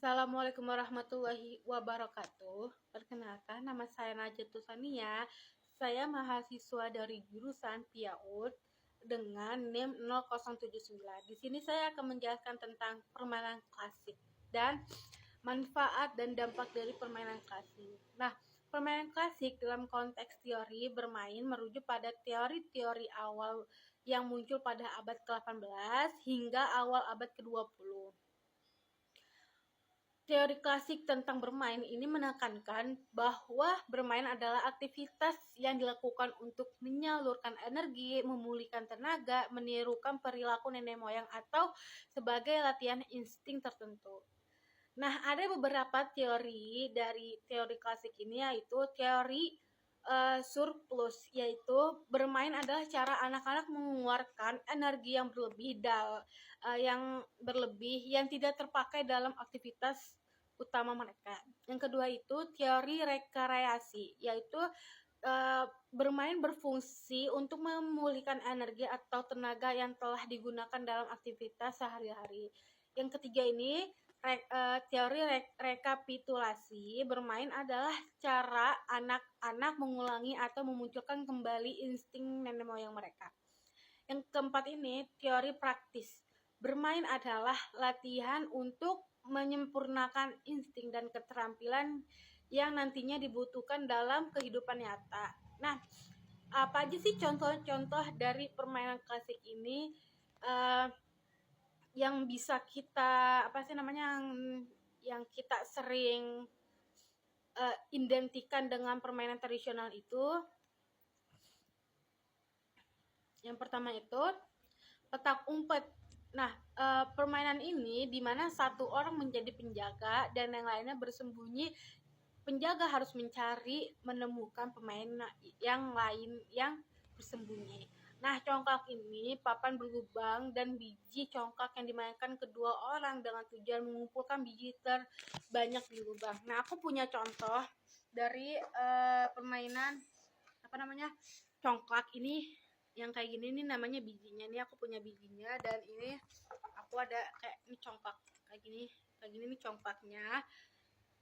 Assalamualaikum warahmatullahi wabarakatuh. Perkenalkan, nama saya Najatul Sania. Saya mahasiswa dari jurusan PIAUD dengan NIM 0079. Di sini saya akan menjelaskan tentang permainan klasik dan manfaat dan dampak dari permainan klasik. Nah, permainan klasik dalam konteks teori bermain merujuk pada teori-teori awal yang muncul pada abad ke-18 hingga awal abad ke-20. Teori klasik tentang bermain ini menekankan bahwa bermain adalah aktivitas yang dilakukan untuk menyalurkan energi, memulihkan tenaga, menirukan perilaku nenek moyang, atau sebagai latihan insting tertentu. Nah, ada beberapa teori dari teori klasik ini, yaitu teori surplus, yaitu bermain adalah cara anak-anak mengeluarkan energi yang tidak terpakai dalam aktivitas utama mereka. Yang kedua itu teori rekreasi, yaitu bermain berfungsi untuk memulihkan energi atau tenaga yang telah digunakan dalam aktivitas sehari-hari. Yang ketiga ini teori rekapitulasi, bermain adalah cara anak-anak mengulangi atau memunculkan kembali insting nenek moyang mereka. Yang keempat ini teori praktis, bermain adalah latihan untuk menyempurnakan insting dan keterampilan yang nantinya dibutuhkan dalam kehidupan nyata. Nah, apa aja sih contoh-contoh dari permainan klasik ini yang bisa kita yang kita sering identikan dengan permainan tradisional itu? Yang pertama itu petak umpet. Nah, permainan ini di mana satu orang menjadi penjaga dan yang lainnya bersembunyi. Penjaga harus menemukan pemain yang lain yang bersembunyi. Nah, congklak ini papan berlubang dan biji congklak yang dimainkan kedua orang dengan tujuan mengumpulkan biji terbanyak di lubang. Nah, aku punya contoh dari permainan congklak ini yang kayak gini. Ini namanya bijinya. Ini aku punya bijinya, dan ini aku ada kayak ini congklak kayak gini nih congklaknya.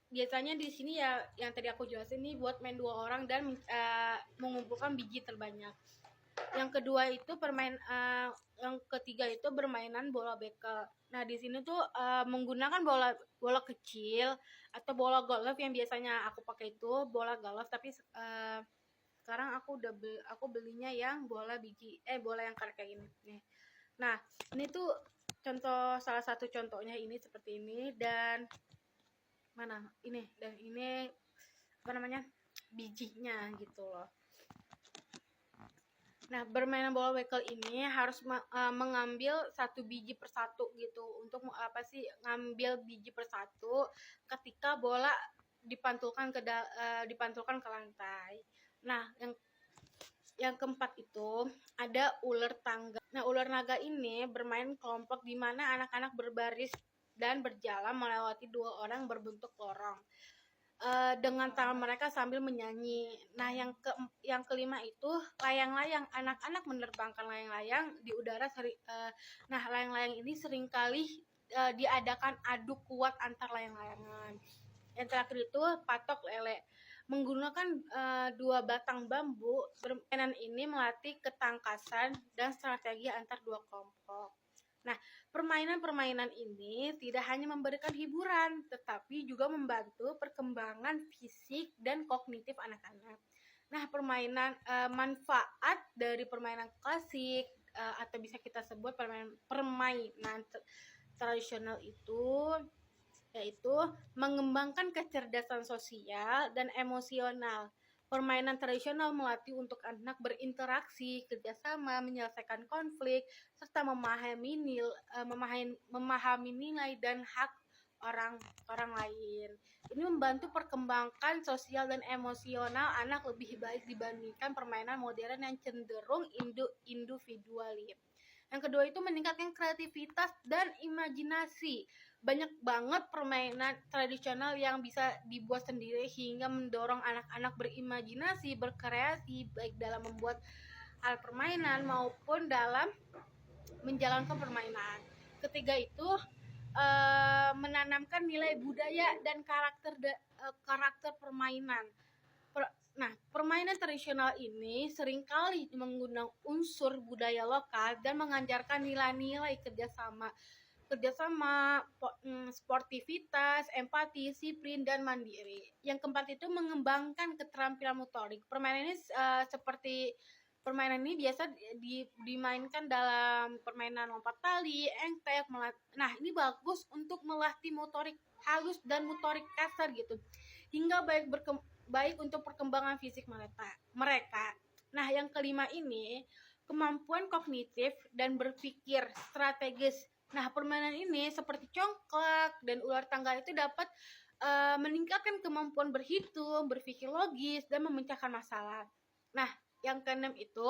Biasanya di sini ya yang tadi aku jelasin nih buat main dua orang dan mengumpulkan biji terbanyak. Yang kedua itu yang ketiga itu bermainan bola bekel. Nah, di sini tuh menggunakan bola kecil atau bola golf. Yang biasanya aku pakai itu bola golf, tapi sekarang aku belinya yang bola yang kayak gini nih. Nah, ini tuh salah satu contohnya ini seperti ini, dan ini bijinya gitu loh. Nah, bermainan bola bekel ini harus mengambil satu biji persatu gitu. Untuk ngambil biji persatu ketika bola dipantulkan ke lantai. Nah, yang keempat itu ada ular tangga. Nah, ular naga ini bermain kelompok di mana anak-anak berbaris dan berjalan melewati dua orang berbentuk lorong dengan tangan mereka sambil menyanyi. Nah, yang kelima itu layang-layang. Anak-anak menerbangkan layang-layang di udara. Nah, layang-layang ini seringkali diadakan adu kuat antar layang-layangan. Yang terakhir itu patok lele. Menggunakan dua batang bambu, permainan ini melatih ketangkasan dan strategi antar dua kelompok. Nah, permainan-permainan ini tidak hanya memberikan hiburan, tetapi juga membantu perkembangan fisik dan kognitif anak-anak. Nah, manfaat dari permainan klasik atau bisa kita sebut permainan tradisional itu yaitu mengembangkan kecerdasan sosial dan emosional. Permainan tradisional melatih untuk anak berinteraksi, kerjasama, menyelesaikan konflik, serta memahami nilai dan hak orang lain. Ini membantu perkembangan sosial dan emosional anak lebih baik dibandingkan permainan modern yang cenderung individualis. Yang kedua itu meningkatkan kreativitas dan imajinasi. Banyak banget permainan tradisional yang bisa dibuat sendiri hingga mendorong anak-anak berimajinasi, berkreasi, baik dalam membuat alat permainan maupun dalam menjalankan permainan. Ketiga itu menanamkan nilai budaya dan karakter permainan. Nah, permainan tradisional ini seringkali menggunakan unsur budaya lokal dan mengajarkan nilai-nilai kerjasama, sportivitas, empati, disiplin, dan mandiri. Yang keempat itu mengembangkan keterampilan motorik. Permainan ini biasa dimainkan dalam permainan lompat tali, engtek. Nah, ini bagus untuk melatih motorik halus dan motorik kasar gitu, hingga baik untuk perkembangan fisik mereka. Nah, yang kelima ini kemampuan kognitif dan berpikir strategis. Nah, permainan ini seperti congklak dan ular tangga itu dapat meningkatkan kemampuan berhitung, berpikir logis, dan memecahkan masalah. Nah, yang keenam itu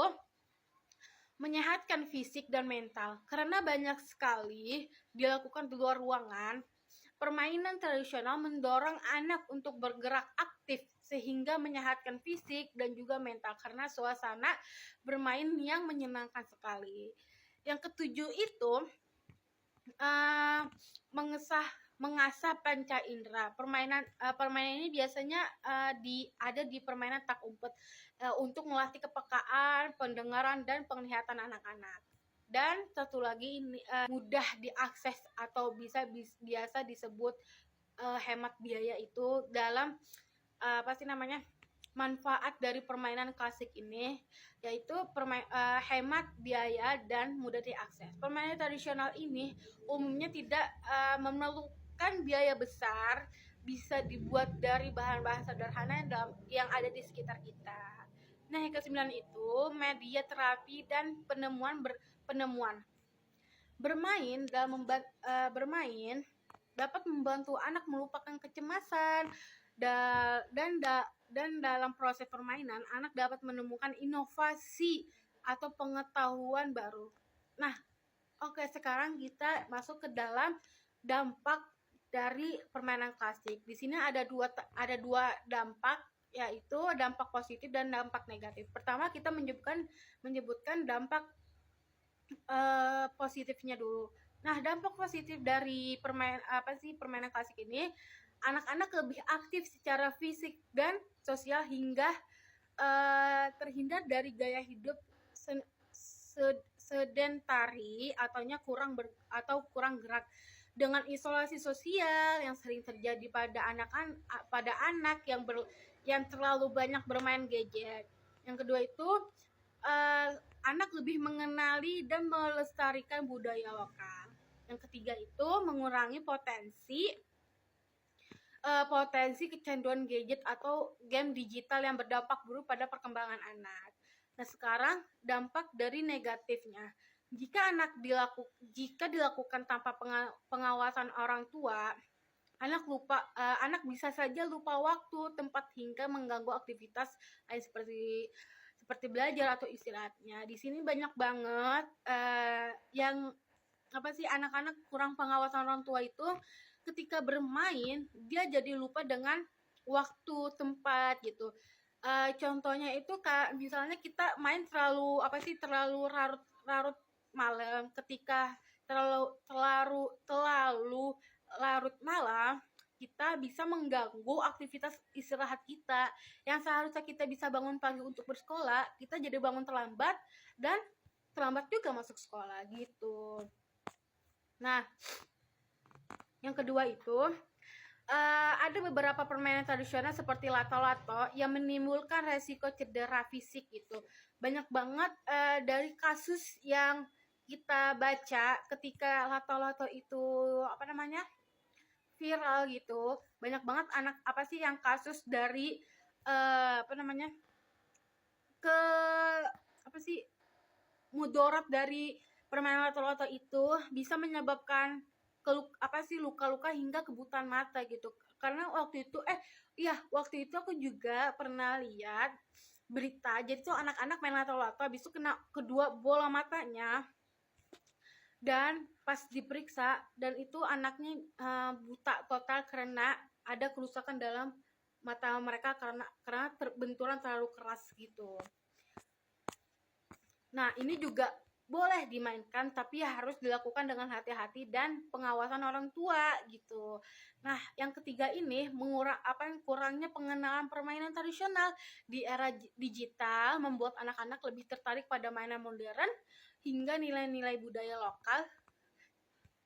menyehatkan fisik dan mental. Karena banyak sekali dilakukan di luar ruangan, permainan tradisional mendorong anak untuk bergerak aktif sehingga menyehatkan fisik dan juga mental karena suasana bermain yang menyenangkan sekali. Yang ketujuh itu mengasah panca indera. Permainan ini biasanya ada di permainan tak umpet untuk melatih kepekaan, pendengaran, dan penglihatan anak-anak. Dan satu lagi ini mudah diakses atau biasa disebut hemat biaya itu dalam manfaat dari permainan klasik ini, yaitu hemat biaya dan mudah diakses. Permainan tradisional ini umumnya tidak memerlukan biaya besar, bisa dibuat dari bahan-bahan sederhana yang ada di sekitar kita. Nah, yang ke-9 itu media terapi dan penemuan. Bermain dapat membantu anak melupakan kecemasan dan dalam proses permainan anak dapat menemukan inovasi atau pengetahuan baru. Nah, oke, sekarang kita masuk ke dalam dampak dari permainan klasik. Di sini ada dua dampak, yaitu dampak positif dan dampak negatif. Pertama, kita menyebutkan dampak positifnya dulu. Nah, dampak positif dari permainan klasik ini, anak-anak lebih aktif secara fisik dan sosial hingga terhindar dari gaya hidup sedentari atau kurang gerak. Dengan isolasi sosial yang sering terjadi pada anak yang terlalu banyak bermain gadget. Yang kedua itu anak lebih mengenali dan melestarikan budaya lokal. Yang ketiga itu mengurangi potensi kecanduan gadget atau game digital yang berdampak buruk pada perkembangan anak. Nah, sekarang dampak dari negatifnya. Jika dilakukan tanpa pengawasan orang tua, anak bisa saja lupa waktu, tempat, hingga mengganggu aktivitas lain seperti belajar atau istirahatnya. Di sini banyak banget anak-anak kurang pengawasan orang tua itu ketika bermain dia jadi lupa dengan waktu, tempat gitu. Contohnya itu misalnya kita main terlalu larut malam. Ketika terlalu larut malam, kita bisa mengganggu aktivitas istirahat kita. Yang seharusnya kita bisa bangun pagi untuk bersekolah, kita jadi bangun terlambat dan terlambat juga masuk sekolah gitu. Nah, yang kedua itu ada beberapa permainan tradisional seperti lato-lato yang menimbulkan resiko cedera fisik gitu. Banyak banget dari kasus yang kita baca ketika lato-lato itu viral gitu. Banyak banget yang kasus dari mudarat dari permainan lato-lato itu bisa menyebabkan luka-luka hingga kebutaan mata gitu. Karena waktu itu aku juga pernah lihat berita. Jadi tuh anak-anak main lato-lato habis itu kena kedua bola matanya. Dan pas diperiksa, dan itu anaknya buta total karena ada kerusakan dalam mata mereka karena benturan terlalu keras gitu. Nah, ini juga boleh dimainkan, tapi ya harus dilakukan dengan hati-hati dan pengawasan orang tua gitu. Nah, yang ketiga ini kurangnya pengenalan permainan tradisional di era digital membuat anak-anak lebih tertarik pada mainan modern hingga nilai-nilai budaya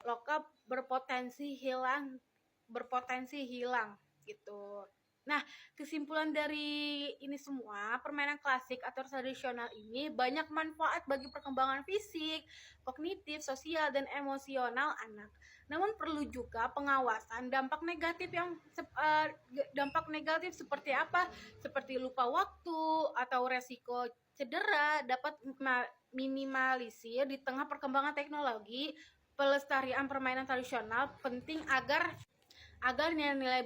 lokal berpotensi hilang gitu. Nah, kesimpulan dari ini semua, permainan klasik atau tradisional ini banyak manfaat bagi perkembangan fisik, kognitif, sosial, dan emosional anak. Namun perlu juga pengawasan dampak negatif seperti apa? Seperti lupa waktu atau resiko cedera dapat minimalisir di tengah perkembangan teknologi. Pelestarian permainan tradisional penting agar nilai-nilai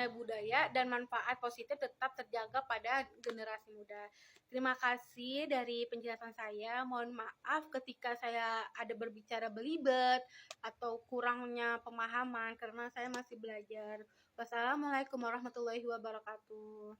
budaya dan manfaat positif tetap terjaga pada generasi muda. Terima kasih dari penjelasan saya. Mohon maaf ketika saya ada berbicara belibet atau kurangnya pemahaman karena saya masih belajar. Wassalamualaikum warahmatullahi wabarakatuh.